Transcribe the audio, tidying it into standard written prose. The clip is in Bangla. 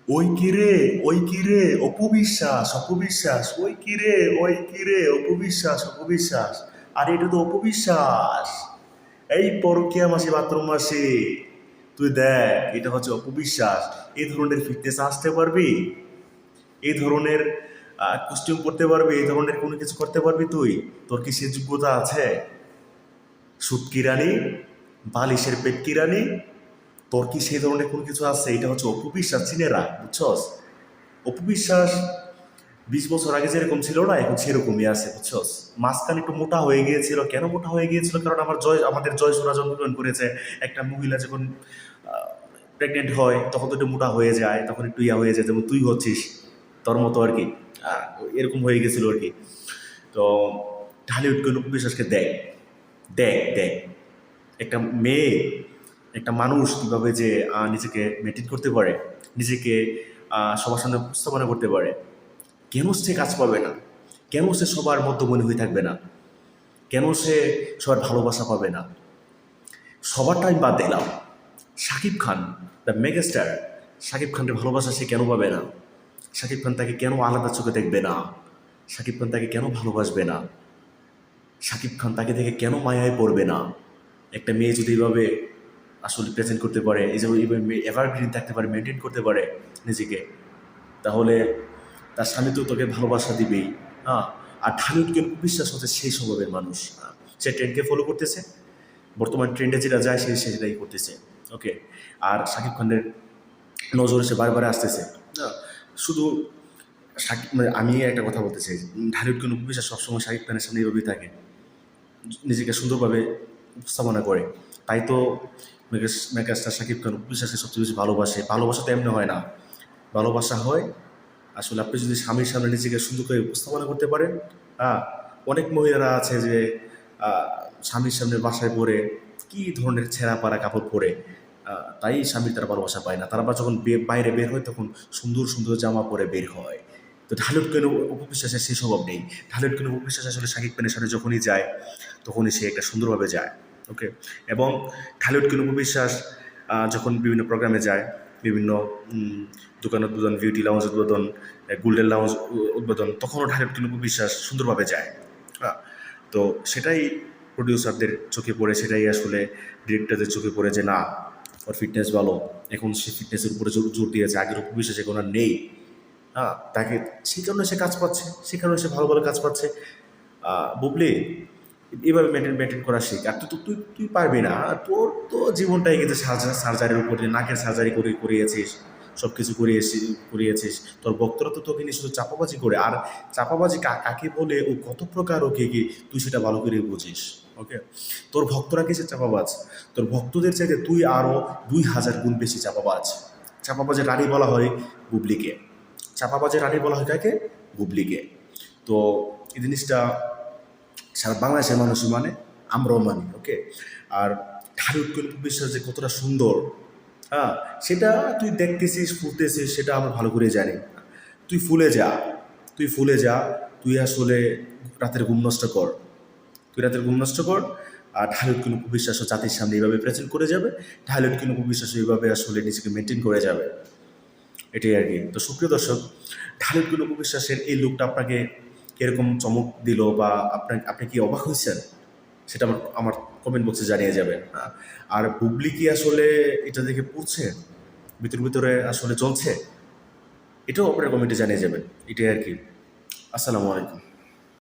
ওই কিরে, ওই কিরে, অপবিশ্বাস, অপবিশ্বাস, ওই কিরে, অপবিশ্বাস, অপবিশ্বাস। আরে এটা তো অপবিশ্বাস। এই পরকীয়া মাসি, বাথরুম মাসি, তুই দেখ, এটা হচ্ছে অপবিশ্বাস। এই ধরনের ফিটনেস আসতে পারবি? এই ধরনের কস্টিউম পরতে পারবি? এই ধরনের কোনো কিছু করতে পারবি তুই? তোর কি সে যোগ্যতা আছে? সুট কিরানি, বালিশের পেট কিরানি, তোর কি সেই ধরনের কোনো কিছু আছে? এটা হচ্ছে অপবিশ্বাস, চিনে রাখ, বুঝছস? অপবিশ্বাস 20 বছর আগে যেরকম ছিল না, এখন সেরকমই আছে, বুঝছস? মাঝখানে একটু মোটা হয়ে গিয়েছিল। কেন মোটা হয়ে গিয়েছিল? কারণ আমাদের জয়সূরা জন্মগ্রহণ করেছে। একটা মহিলা যখন প্রেগনেন্ট হয় তখন তো একটু মোটা হয়ে যায়, তখন একটু ইয়া হয়ে যায়, যেমন তুই হচ্ছিস, তোর মতো আর কি। আহ, এরকম হয়ে গেছিল আর কি। তো ঢালিউড কোন অপবিশ্বাসকে দেখ, দেখ, দেখ, একটা মেয়ে, একটা মানুষ কিভাবে যে নিজেকে মেনটেন করতে পারে, নিজেকে সবার সামনে উপস্থাপনা করতে পারে। কেন সে কাজ পাবে না? কেন সে সবার মধ্যমণি হয়ে থাকবে না? কেন সে সবার ভালোবাসা পাবে না? সবার টাইম বাদ দিলাম, শাকিব খান, দ্য মেগাস্টার, শাকিব খানের ভালোবাসা সে কেন পাবে না? শাকিব খান তাকে কেন আলাদা চোখে দেখবে না? শাকিব খান তাকে কেন ভালোবাসবে না? শাকিব খান তাকে দেখে কেন মায়ায় পড়বে না? একটা মেয়ে যদি এইভাবে আসলে প্রেজেন্ট করতে পারে, এই যে এভারগ্রিন থাকতে পারে, মেনটেন করতে পারে নিজেকে, তাহলে তার স্বামী তো তোকে ভালোবাসা দিবেই। হ্যাঁ। আর ঢালিউডকে বিশ্বাস হচ্ছে সেই স্বভাবের মানুষ। সে ট্রেন্ডকে ফলো করতেছে, বর্তমান ট্রেন্ডে যেটা যায় সে সেটাই করতেছে। ওকে। আর শাকিব খানের নজরে সে বারবার আসতেছে। না, শুধু শাকিব, মানে আমি একটা কথা বলতে চাই, ঢালিউড কোনো বিশ্বাস সবসময় শাকিব খানের সামনে এইভাবেই থাকে, নিজেকে সুন্দরভাবে উপস্থাপনা করে। তাই তো মেগাস্টার শাকিব খান বিশ্বাসকে সবচেয়ে বেশি ভালোবাসে। ভালোবাসা তো এমনি হয় না, ভালোবাসা হয় আসলে আপনি যদি স্বামীর সামনে নিজেকে সুন্দর করে উপস্থাপনা করতে পারেন। হ্যাঁ। অনেক মহিলারা আছে যে আহ, স্বামীর সামনে বাসায় পরে কী ধরনের ছেঁড়া পাড়া কাপড় পরে, তাই স্বামীর তারা ভালোবাসা পায় না। তারা আবার যখন বাইরে বের হয় তখন সুন্দর সুন্দর জামা পরে বের হয়। তো ঢালিউড কেন উপবিশ্বাসের সেই স্বভাব নেই। ঢালিউড কেন উপবিশ্বাস আসলে শাকিব খানের সাথে যখনই যায় তখনই সে একটা সুন্দরভাবে যায়। ওকে। এবং ঢালিউড কেন উপবিশ্বাস যখন বিভিন্ন প্রোগ্রামে যায়, বিভিন্ন দোকান উদ্বোধন, বিউটি লাউঞ্জ উদ্বোধন, গোল্ডেন লাউঞ্জ উদ্বোধন, তখনও ঢালিউড কেন উপবিশ্বাস সুন্দরভাবে যায়। আহ, তো সেটাই প্রডিউসারদের চোখে পড়ে, সেটাই আসলে ডিরেক্টরদের চোখে পড়ে যে না, ওর ফিটনেস ভালো, এখন সে ফিটনেসের উপরে জোর জোর দিয়েছে, আগের উপবিশ্বাস এখন আর নেই। হ্যাঁ, তাকে সেই জন্য সে কাজ পাচ্ছে, সে কারণে সে ভালো ভালো কাজ পাচ্ছে। বুবলি, এভাবে মেনটেন মেনটেন করা শিখ। আর তুই তুই তুই পারবি না। তোর তো জীবনটাই কিন্তু সার্জারির উপরে, নাকের সার্জারি করিয়েছিস, সব কিছু করিয়েছিস। তোর ভক্তরা তো তোকে নিয়ে শুধু চাপাবাজি করে। আর চাপাবাজি কাকে বলে, ও কত প্রকার, ও কি তুই সেটা ভালো করে বুঝিস। ওকে। তোর ভক্তরা কিসের চাপাবাজ? তোর ভক্তদের চাইতে তুই আরও 2000 গুণ বেশি চাপাবাজ। চাপাবাজের রানী বলা হয় বুবলিকে। চাপাবাজের রানী বলা হয় কাকে? বুবলিকে। তো এই জিনিসটা সারা বাংলাদেশের মানুষই মানে, আমরাও মানি। ওকে। আর ঢালিউড বিশ্বাস যে কতটা সুন্দর, হ্যাঁ, সেটা তুই দেখতেছিস, ফুলতেছিস, সেটা আমরা ভালো করে জানি। তুই ফুলে যা, তুই ফুলে যা, তুই আসলে রাতের ঘুম নষ্ট কর, তুই রাতের ঘুম নষ্ট কর। আর ঢালিউড কিন্তু বিশ্বাসও জাতির সামনে এইভাবে প্রেজেন্ট করে যাবে, ঢালিউড কিন্তু বিশ্বাস এইভাবে আসলে নিজেকে মেনটেন করে যাবে। এটাই আর কি। তো সুপ্রিয় দর্শক, ঢালিউড কিন্তু বিশ্বাসের এই লুকটা আপনাকে কিরকম চমক দিল, বা আপনি কি অবাক হয়েছেন, সেটা আমার আমার কমেন্ট বক্সে জানিয়ে যাবেন। আর বুবলি কি আসলে এটা দেখে পড়ছে, ভিতর ভিতরে আসলে চলছে, এটাও আপনার কমেন্টে জানিয়ে যাবেন। এটাই আর কি। আসসালামু আলাইকুম।